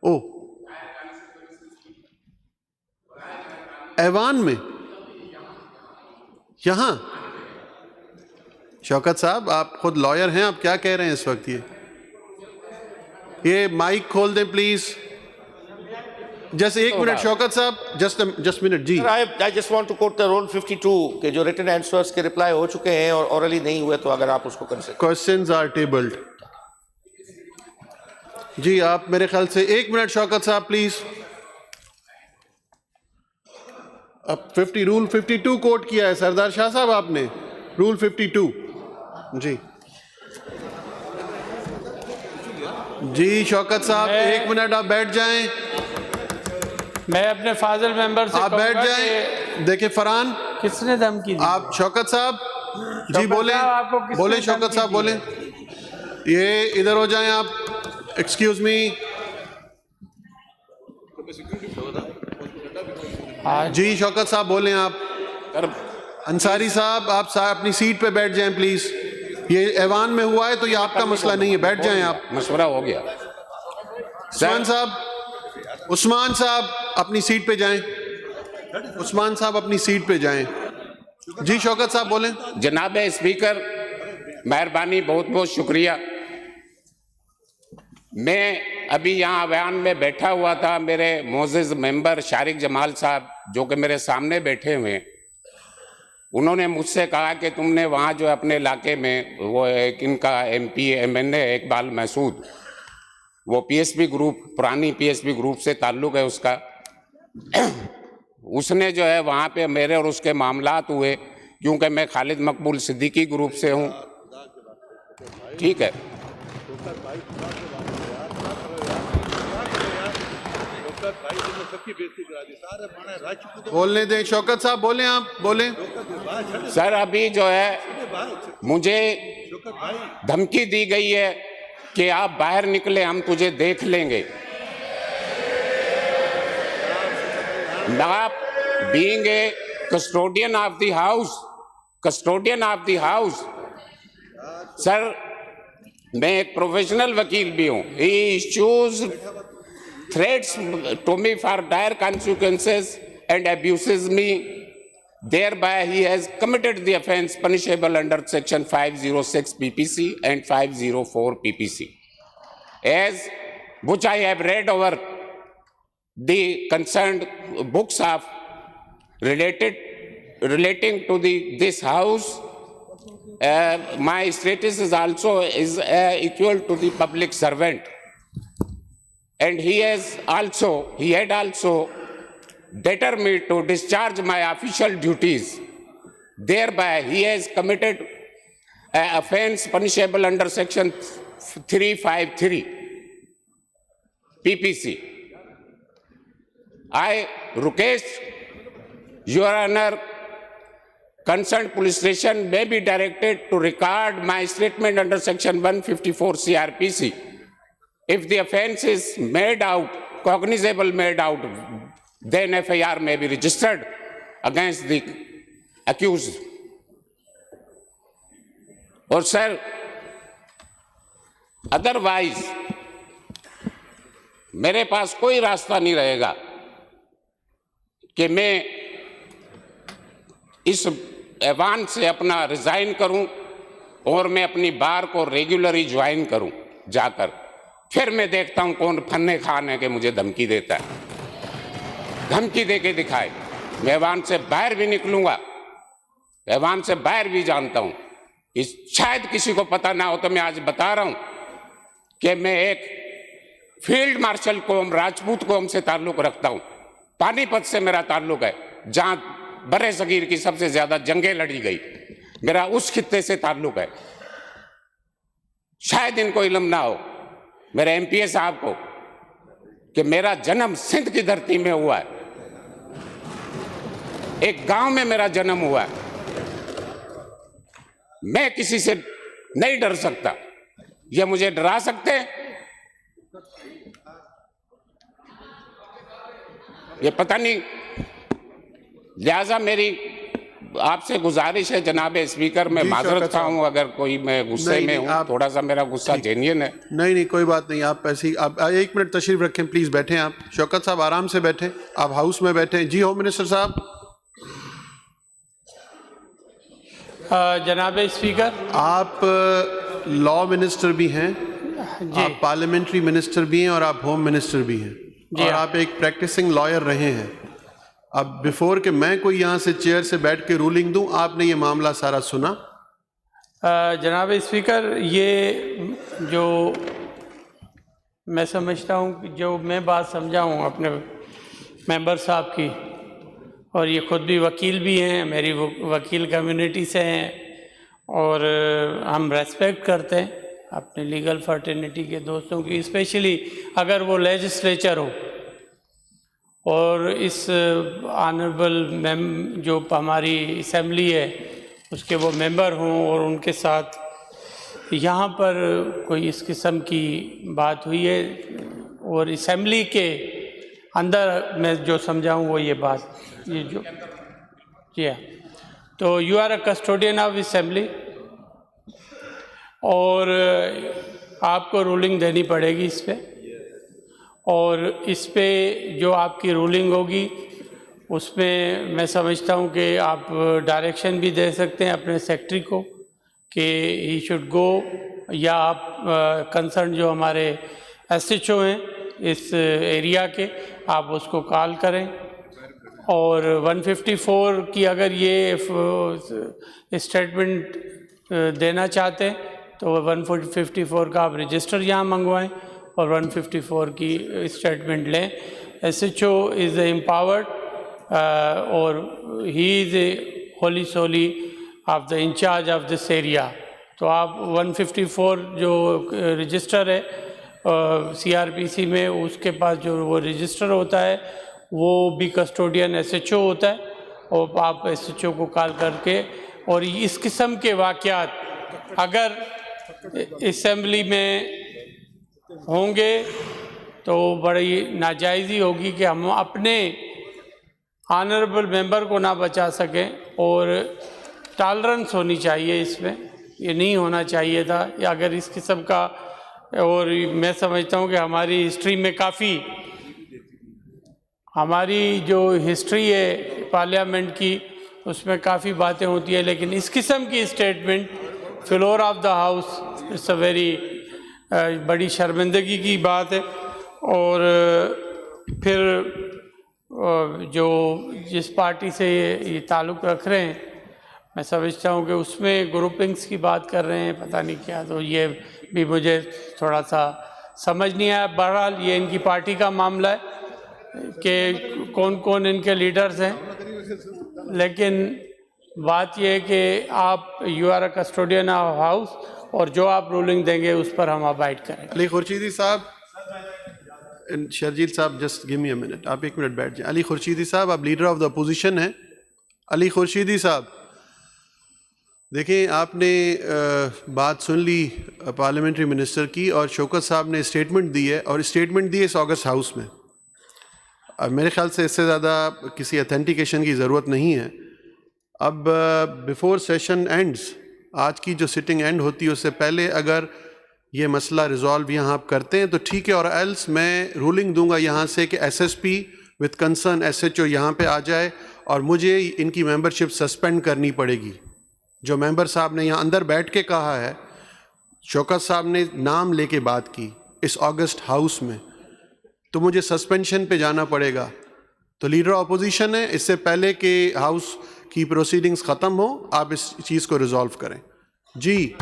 ओ, ऐवान में, यहां? शौकत साहब, आप खुद लॉयर हैं, आप क्या कह रहे हैं इस वक्त? ये माइक खोल दें प्लीज। जस्ट एक मिनट शौकत साहब, जस्ट मिनट जी। I just want to quote the rule 52 के जो रिटन आंसर्स के रिप्लाई हो चुके हैं और ऑरली नहीं हुए, तो अगर आप उसको कंसीडर। Questions are tabled. जी आप मेरे ख्याल से, एक मिनट शौकत साहब प्लीज। अब 50 रूल 52 कोट किया है सरदार शाह साहब आपने, रूल 52 जी। जी शौकत साहब एक मिनट आप बैठ जाएं। मैं अपने फाजिल मेंबर से आप बैठ जाएं। देखिए फरहान, किसने धमकी दी? आप शौकत साहब जी बोले, बोले शौकत साहब बोले। ये इधर हो जाएं आप, एक्सक्यूज मी। जी शौकत साहब बोले आप। अंसारी साहब आप अपनी सीट पे बैठ जाएं प्लीज। ये ऐवान में हुआ है तो ये आपका मसला नहीं है, बैठ जाएं आप। मशवरा हो गया। उस्मान साहब अपनी सीट पे जाएं। उस्मान साहब अपनी सीट पे जाएं। जी शौकत साहब बोलें। जनाब स्पीकर, मेहरबानी, बहुत बहुत शुक्रिया। मैं अभी यहाँ बयान में बैठा हुआ था, मेरे मोअज़्ज़िज़ मेंबर शारिक जमाल साहब जो कि मेरे सामने बैठे हुए हैं, उन्होंने मुझसे कहा कि तुमने वहाँ जो अपने इलाके में वो एक इनका MP MNA इकबाल महसूद, वो PSP ग्रुप, पुरानी PSP ग्रुप से ताल्लुक़ है उसका, उसने जो है वहाँ पे मेरे और उसके मामलात हुए, क्योंकि मैं खालिद मकबूल सिद्दीकी ग्रुप से हूँ। ठीक है, बोलने दें शौकत साहब, बोलें आप, बोलें। सर अभी जो है मुझे धमकी दी गई है कि आप बाहर निकले, हम तुझे देख लेंगे। आप being a custodian of the house, custodian of the house, sir मैं एक प्रोफेशनल वकील भी हूँ। ही issues threats to me for dire consequences and abuses me. Thereby he has committed the offence punishable under section 506 PPC and 504 PPC, as which I have read over the concerned books of relating to this house. My status is also equal to the public servant. And he had also determined to discharge my official duties. Thereby, he has committed an offence punishable under section 353 PPC. I request Your Honor, concerned police station may be directed to record my statement under section 154 CRPC. If the offence is made out, cognizable made out, then FIR may be registered against the accused. और sir otherwise मेरे पास कोई रास्ता नहीं रहेगा कि मैं इस ऐवान से अपना रिजाइन करूं और मैं अपनी बार को रेगुलरली ज्वाइन करूं जाकर। फिर मैं देखता हूं कौन फन्ने खान है कि मुझे धमकी देता है, धमकी दे के दिखाए। मैं ऐवान से बाहर भी निकलूंगा, ऐवान से बाहर भी जानता हूं। इस शायद किसी को पता ना हो तो मैं आज बता रहा हूं कि मैं एक फील्ड मार्शल कौम, राजपूत कौम से ताल्लुक रखता हूं। पानीपत से मेरा ताल्लुक है, जहां बरे सगीर की सबसे ज्यादा जंगें लड़ी गई, मेरा उस खित्ते से ताल्लुक है। शायद इनको इल्म ना हो मेरे MPA साहब को कि मेरा जन्म सिंध की धरती में हुआ है, एक गांव में मेरा जन्म हुआ है। मैं किसी से नहीं डर सकता, ये मुझे डरा सकते हैं? ये पता नहीं। लिहाजा मेरी आपसे गुजारिश है जनाब स्पीकर, मैं जी, माजरत शौकत खाऊं अगर कोई मैं गुस्से नहीं, में नहीं, हूं, आप- थोड़ा सा मेरा गुस्सा जेन्युइन है। नहीं नहीं कोई बात नहीं, आप ऐसी आप 1 मिनट तशरीफ रखें प्लीज, बैठें आप। शौकत साहब आराम से बैठें, आप हाउस में बैठें। जी होम मिनिस्टर साहब। जनाब स्पीकर, आप लॉ मिनिस्टर भी हैं, जी आप पार्लियामेंट्री मिनिस्टर भी हैं और आप होम मिनिस्टर भी हैं, जी, और हाँ। आप एक प्रैक्टिसिंग लॉयर रहे हैं। अब बिफोर कि मैं कोई यहाँ से चेयर से बैठ के रूलिंग दूं, आपने ये मामला सारा सुना। जनाब स्पीकर, ये जो मैं समझता हूँ कि जो मैं बात समझा हूँ अपने मेंबर साहब की, और ये खुद भी वकील भी हैं, मेरी वकील कम्युनिटी से हैं, और हम रेस्पेक्ट करते हैं अपने लीगल फर्टिनिटी के दोस्तों की, स्पेशली अगर वो लेजिस्लेचर हो और इस ऑनरेबल जो हमारी असम्बली है उसके वो मेंबर हों और उनके साथ यहाँ पर कोई इस किस्म की बात हुई है, और असम्बली के अंदर मैं जो समझा हूँ वो ये बात, ये जो जी हाँ, तो you are a custodian of assembly और आपको रूलिंग देनी पड़ेगी इस पर, और इस पे जो आपकी रूलिंग होगी उसमें मैं समझता हूँ कि आप डायरेक्शन भी दे सकते हैं अपने सेक्रेटरी को कि ही शुड गो, या आप कंसर्न जो हमारे एसएचओ हैं इस एरिया के, आप उसको कॉल करें, और 154 की अगर ये स्टेटमेंट देना चाहते हैं तो 154 का आप रजिस्टर यहाँ मंगवाएं और 154 की स्टेटमेंट लें। एसएचओ इज़ एम्पावर्ड और he is wholly solely of the incharge of this area. तो आप 154 जो रजिस्टर है सीआरपीसी में, उसके पास जो वो रजिस्टर होता है वो भी कस्टोडियन एसएचओ होता है, और आप एसएचओ को कॉल करके, और इस किस्म के वाक़यात अगर असेंबली में होंगे तो बड़ी नाजायज़ी होगी कि हम अपने ऑनरेबल मेंबर को ना बचा सकें, और टॉलरेंस होनी चाहिए इसमें, ये नहीं होना चाहिए था। या अगर इस किस्म का, और मैं समझता हूँ कि हमारी हिस्ट्री में काफ़ी, हमारी जो हिस्ट्री है पार्लियामेंट की उसमें काफ़ी बातें होती है, लेकिन इस किस्म की statement floor of the house it's a very बड़ी शर्मिंदगी की बात है। और फिर जो जिस पार्टी से ये ताल्लुक़ रख रहे हैं, मैं समझता हूँ कि उसमें ग्रुपिंग्स की बात कर रहे हैं, पता नहीं क्या, तो ये भी मुझे थोड़ा सा समझ नहीं आया। बहरहाल ये इनकी पार्टी का मामला है कि कौन कौन इनके लीडर्स हैं, लेकिन बात यह है कि आप you are a custodian of house, और जो आप रूलिंग देंगे उस पर हम अबाइड करेंगे। अली खुर्शीदी साहब, शर्जील साहब just give me a minute, आप 1 मिनट बैठ जाएं। अली खुर्शीदी साहब, आप लीडर ऑफ द अपोजिशन हैं। अली खुर्शीदी साहब, देखिए आपने बात सुन ली पार्लियामेंट्री मिनिस्टर की, और शौकत साहब ने स्टेटमेंट दी है, और स्टेटमेंट दी है इस ऑगस्ट हाउस में। अब मेरे ख्याल से इससे ज़्यादा किसी अथेंटिकेशन की ज़रूरत नहीं है। अब बिफोर सेशन एंड्स, आज की जो सिटिंग एंड होती है उससे पहले अगर ये मसला रिजॉल्व यहाँ आप करते हैं तो ठीक है, और एल्स मैं रूलिंग दूंगा यहाँ से कि एसएसपी विद कंसर्न एसएचओ यहाँ पे आ जाए, और मुझे इनकी मेंबरशिप सस्पेंड करनी पड़ेगी। जो मेंबर साहब ने यहाँ अंदर बैठ के कहा है, शौकत साहब ने नाम लेके बात की इस ऑगस्ट हाउस में, तो मुझे सस्पेंशन पे जाना पड़ेगा। तो लीडर अपोजिशन है, इससे पहले कि हाउस की प्रोसीडिंग्स ख़त्म हो आप इस चीज़ को रिजॉल्व करें। जी